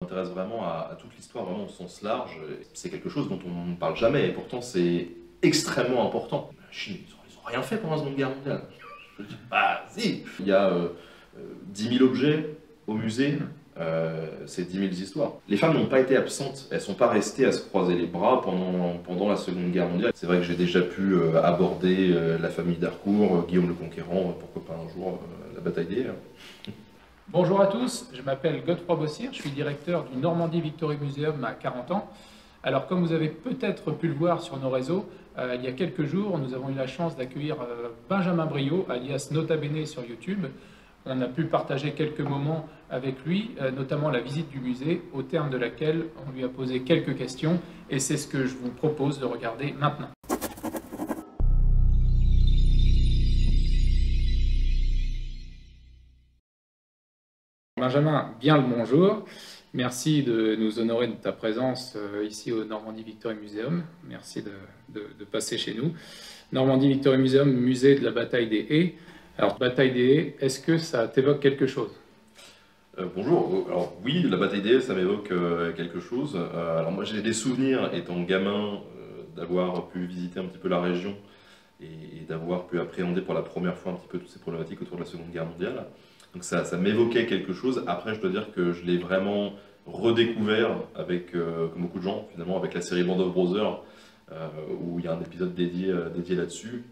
m'intéresse vraiment à toute l'histoire, vraiment au sens large. C'est quelque chose dont on ne parle jamais, et pourtant c'est extrêmement important. La Chine, ils ont rien fait pendant la Seconde Guerre mondiale. Je dis, bah si. Il y a 10 000 objets au musée, c'est 10 000 histoires. Les femmes n'ont pas été absentes, elles ne sont pas restées à se croiser les bras pendant la Seconde Guerre mondiale. C'est vrai que j'ai déjà pu aborder la famille d'Harcourt, Guillaume le Conquérant, pourquoi pas un jour la bataille des... Bonjour à tous, je m'appelle Godefroy Bossir, je suis directeur du Normandie Victory Museum à 40 ans. Alors comme vous avez peut-être pu le voir sur nos réseaux, il y a quelques jours, nous avons eu la chance d'accueillir Benjamin Briot, alias Nota Bene sur YouTube. On a pu partager quelques moments avec lui, notamment la visite du musée, au terme de laquelle on lui a posé quelques questions, et c'est ce que je vous propose de regarder maintenant. Benjamin, bien le bonjour. Merci de nous honorer de ta présence ici au Normandie Victory Museum. Merci de passer chez nous. Normandie Victory Museum, musée de la bataille des haies. Alors, bataille des haies, est-ce que ça t'évoque quelque chose? Bonjour, alors oui, la bataille des haies, ça m'évoque quelque chose. Alors moi j'ai des souvenirs, étant gamin, d'avoir pu visiter un petit peu la région et d'avoir pu appréhender pour la première fois un petit peu toutes ces problématiques autour de la Seconde Guerre mondiale. Donc ça m'évoquait quelque chose. Après, je dois dire que je l'ai vraiment redécouvert avec, comme beaucoup de gens, finalement, avec la série Band of Brothers, où il y a un épisode dédié là-dessus.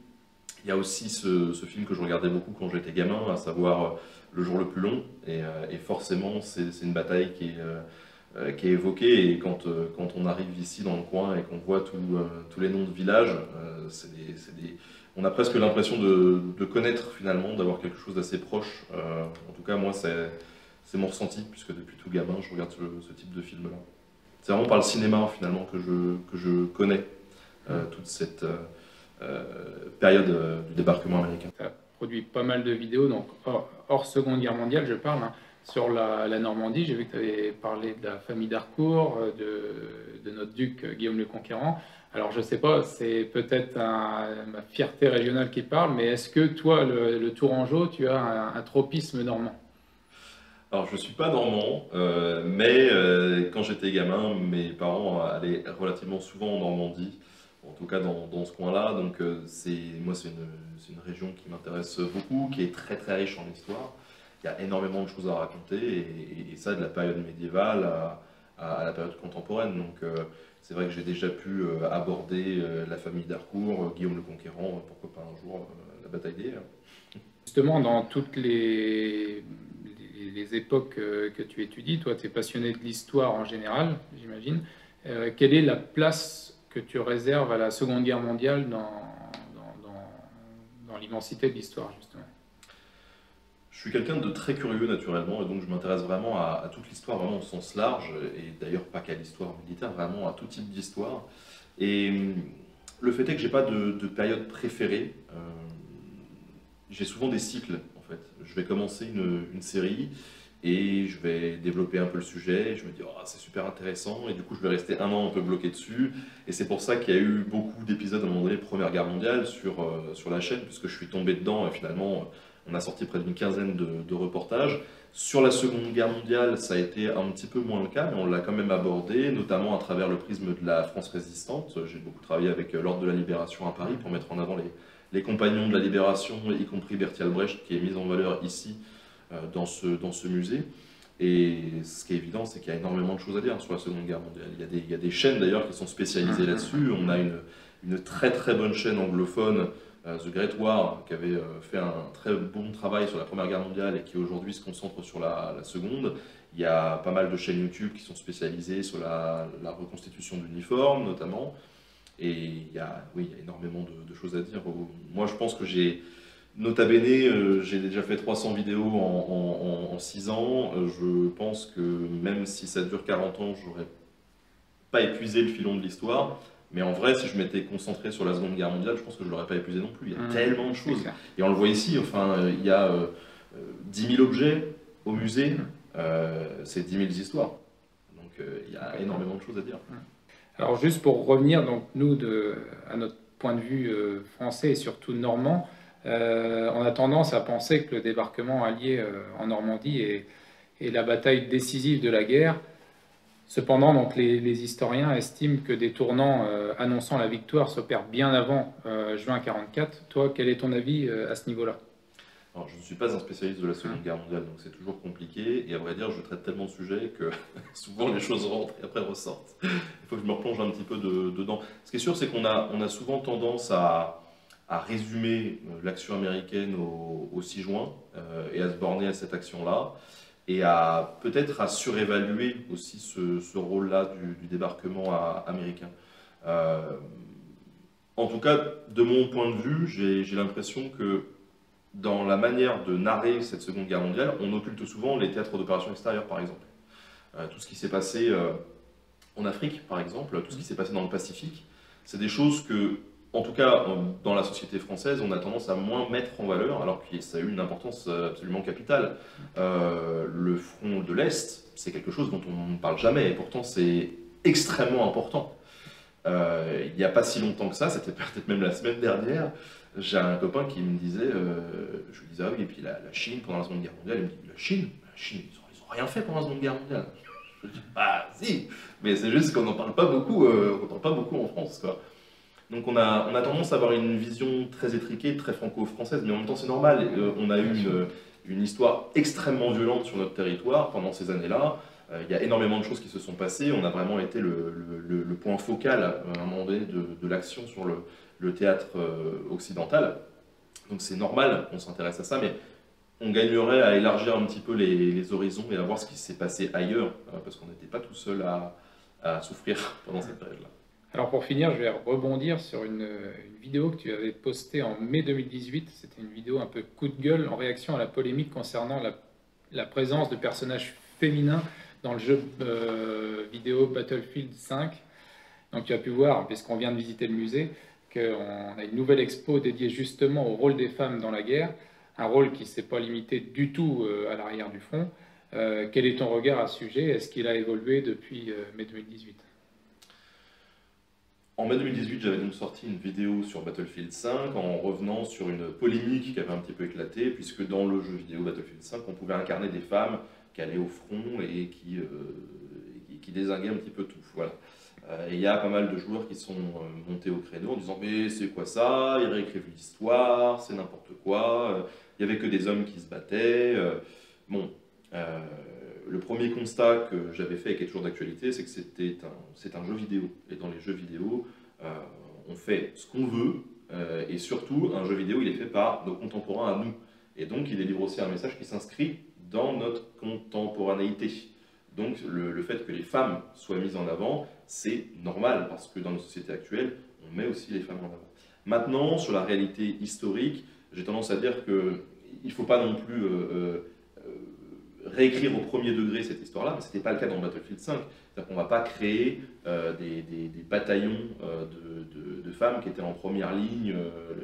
Il y a aussi ce film que je regardais beaucoup quand j'étais gamin, à savoir Le jour le plus long. Et forcément, c'est une bataille qui est évoquée. Et quand on arrive ici dans le coin et qu'on voit tous les noms de villages, on a presque l'impression de connaître finalement, d'avoir quelque chose d'assez proche. En tout cas, moi, c'est mon ressenti, puisque depuis tout gamin, je regarde ce type de film-là. C'est vraiment par le cinéma finalement que je connais toute cette période du débarquement américain. Tu as produit pas mal de vidéos, donc hors Seconde Guerre mondiale, je parle, hein, sur la Normandie. J'ai vu que tu avais parlé de la famille d'Harcourt, de notre duc Guillaume le Conquérant. Alors je ne sais pas, c'est peut-être ma fierté régionale qui parle, mais est-ce que toi, le Tourangeau, tu as un tropisme normand? Alors je ne suis pas normand, mais quand j'étais gamin, mes parents allaient relativement souvent en Normandie, en tout cas dans ce coin-là. Donc moi c'est une région qui m'intéresse beaucoup, qui est très très riche en histoire. Il y a énormément de choses à raconter, et ça de la période médiévale à la période contemporaine. Donc c'est vrai que j'ai déjà pu aborder la famille d'Harcourt, Guillaume le Conquérant, pourquoi pas un jour la bataille des haies. Justement, dans toutes les époques que tu étudies, toi tu es passionné de l'histoire en général, j'imagine. Quelle est la place que tu réserves à la Seconde Guerre mondiale dans l'immensité de l'histoire, justement? Je suis quelqu'un de très curieux naturellement, et donc je m'intéresse vraiment à toute l'histoire, vraiment au sens large, et d'ailleurs pas qu'à l'histoire militaire, vraiment à tout type d'histoire. Et le fait est que j'ai pas de période préférée. J'ai souvent des cycles en fait. Je vais commencer une série et je vais développer un peu le sujet. Et je me dis, oh, c'est super intéressant, et du coup je vais rester un an un peu bloqué dessus. Et c'est pour ça qu'il y a eu beaucoup d'épisodes à un moment donné, Première Guerre mondiale, sur la chaîne, puisque je suis tombé dedans, et finalement on a sorti près d'une quinzaine de reportages. Sur la Seconde Guerre mondiale, ça a été un petit peu moins le cas, mais on l'a quand même abordé, notamment à travers le prisme de la France résistante. J'ai beaucoup travaillé avec l'Ordre de la Libération à Paris pour mettre en avant les compagnons de la Libération, y compris Berthier Albrecht, qui est mis en valeur ici dans ce musée. Et ce qui est évident, c'est qu'il y a énormément de choses à dire sur la Seconde Guerre mondiale. Il y a des chaînes d'ailleurs qui sont spécialisées là-dessus. On a une très très bonne chaîne anglophone, The Great War, qui avait fait un très bon travail sur la Première Guerre mondiale et qui aujourd'hui se concentre sur la Seconde. Il y a pas mal de chaînes YouTube qui sont spécialisées sur la reconstitution d'uniformes notamment. Et il y a énormément de choses à dire. Moi je pense que Nota Bene, j'ai déjà fait 300 vidéos en 6 ans. Je pense que même si ça dure 40 ans, j'aurais pas épuisé le filon de l'histoire. Mais en vrai, si je m'étais concentré sur la Seconde Guerre mondiale, je pense que je ne l'aurais pas épuisé non plus. Il y a tellement de choses. Et on le voit ici, enfin, il y a 10 000 objets au musée, c'est 10 000 histoires. Donc il y a énormément de choses à dire. Alors juste pour revenir, donc nous, à notre point de vue français et surtout normand, on a tendance à penser que le débarquement allié en Normandie est la bataille décisive de la guerre. Cependant, donc, les historiens estiment que des tournants annonçant la victoire s'opèrent bien avant juin 44. Toi, quel est ton avis à ce niveau-là? Alors, je ne suis pas un spécialiste de la Seconde Guerre mondiale, donc c'est toujours compliqué. Et à vrai dire, je traite tellement de sujets que souvent les choses rentrent et après ressortent. Il faut que je me replonge un petit peu dedans. Ce qui est sûr, c'est qu'on a souvent tendance à résumer l'action américaine au 6 juin et à se borner à cette action-là. Et à peut-être à surévaluer aussi ce rôle-là du débarquement américain. Euh, En tout cas, de mon point de vue, j'ai l'impression que dans la manière de narrer cette Seconde Guerre mondiale, on occulte souvent les théâtres d'opérations extérieures, par exemple. Tout ce qui s'est passé en Afrique, par exemple, tout ce qui s'est passé dans le Pacifique, c'est des choses que, en tout cas, dans la société française, on a tendance à moins mettre en valeur, alors que ça a eu une importance absolument capitale. Le front de l'Est, c'est quelque chose dont on ne parle jamais, et pourtant c'est extrêmement important. Il n'y a pas si longtemps que ça, c'était peut-être même la semaine dernière, j'ai un copain qui me disait, je lui disais, ah oui, et puis la Chine pendant la Seconde Guerre mondiale, il me dit, la Chine, ils ont rien fait pendant la Seconde Guerre mondiale. Je dis, bah si, mais c'est juste qu'on n'en parle pas beaucoup, on parle pas beaucoup en France, quoi. Donc on a tendance à avoir une vision très étriquée, très franco-française, mais en même temps c'est normal, on a eu une histoire extrêmement violente sur notre territoire pendant ces années-là. Il y a énormément de choses qui se sont passées. On a vraiment été le point focal à un moment donné de l'action sur le théâtre occidental. Donc c'est normal qu'on s'intéresse à ça, mais on gagnerait à élargir un petit peu les horizons et à voir ce qui s'est passé ailleurs, parce qu'on n'était pas tout seul à souffrir pendant cette période-là. Alors pour finir, je vais rebondir sur une vidéo que tu avais postée en mai 2018. C'était une vidéo un peu coup de gueule en réaction à la polémique concernant la présence de personnages féminins dans le jeu vidéo Battlefield 5. Donc tu as pu voir, puisqu'on vient de visiter le musée, qu'on a une nouvelle expo dédiée justement au rôle des femmes dans la guerre, un rôle qui ne s'est pas limité du tout à l'arrière du front. Quel est ton regard à ce sujet? Est-ce qu'il a évolué depuis mai 2018? En mai 2018, j'avais donc sorti une vidéo sur Battlefield 5 en revenant sur une polémique qui avait un petit peu éclaté, puisque dans le jeu vidéo Battlefield 5, on pouvait incarner des femmes qui allaient au front et qui dézinguaient un petit peu tout. Voilà. Et il y a pas mal de joueurs qui sont montés au créneau en disant mais c'est quoi ça? Ils réécrivent l'histoire, c'est n'importe quoi. Il n'y avait que des hommes qui se battaient. Bon, euh, le premier constat que j'avais fait et qui est toujours d'actualité, c'est que c'est un jeu vidéo. Et dans les jeux vidéo, euh, on fait ce qu'on veut. Et surtout, un jeu vidéo, il est fait par nos contemporains à nous. Et donc, il délivre aussi un message qui s'inscrit dans notre contemporanéité. Donc, le fait que les femmes soient mises en avant, c'est normal, parce que dans nos sociétés actuelles, on met aussi les femmes en avant. Maintenant, sur la réalité historique, j'ai tendance à dire qu'il ne faut pas non plus réécrire au premier degré cette histoire-là, mais ce n'était pas le cas dans Battlefield 5. C'est-à-dire qu'on ne va pas créer des bataillons de femmes qui étaient en première ligne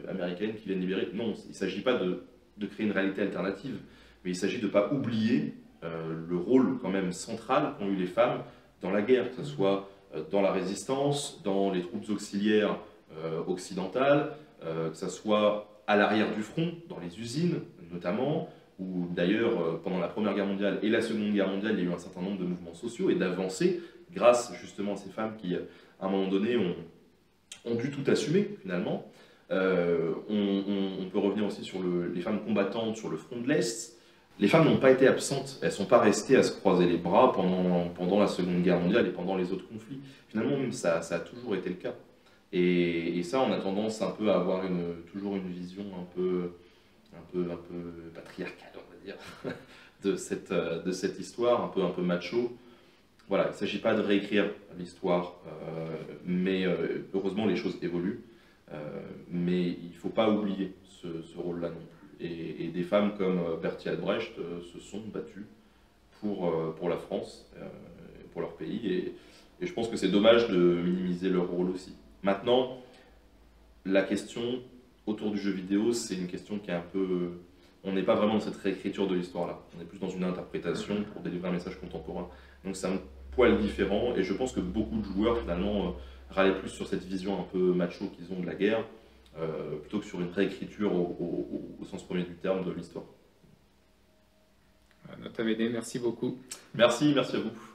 américaine qui viennent libérer. Non, il ne s'agit pas de créer une réalité alternative, mais il s'agit de ne pas oublier le rôle quand même central qu'ont eu les femmes dans la guerre, que ce soit dans la résistance, dans les troupes auxiliaires occidentales, que ce soit à l'arrière du front, dans les usines notamment, où d'ailleurs pendant la Première Guerre mondiale et la Seconde Guerre mondiale, il y a eu un certain nombre de mouvements sociaux et d'avancées grâce justement à ces femmes qui, à un moment donné, ont dû tout assumer finalement. On peut revenir aussi sur les femmes combattantes sur le front de l'Est. Les femmes n'ont pas été absentes, elles ne sont pas restées à se croiser les bras pendant la Seconde Guerre mondiale et pendant les autres conflits. Finalement, même ça a toujours été le cas. Et ça, on a tendance un peu à avoir toujours une vision un peu patriarcale, on va dire, de cette histoire, un peu macho. Voilà, il ne s'agit pas de réécrire l'histoire, mais heureusement les choses évoluent. Mais il ne faut pas oublier ce rôle-là non plus. Et des femmes comme Bertolt Albrecht se sont battues pour la France, pour leur pays. Et je pense que c'est dommage de minimiser leur rôle aussi. Maintenant, la question autour du jeu vidéo, c'est une question qui est un peu... On n'est pas vraiment dans cette réécriture de l'histoire-là. On est plus dans une interprétation pour délivrer un message contemporain. Donc c'est un poil différent. Et je pense que beaucoup de joueurs, finalement, râlaient plus sur cette vision un peu macho qu'ils ont de la guerre, plutôt que sur une réécriture au sens premier du terme de l'histoire. Nota Bene, merci beaucoup. Merci à vous.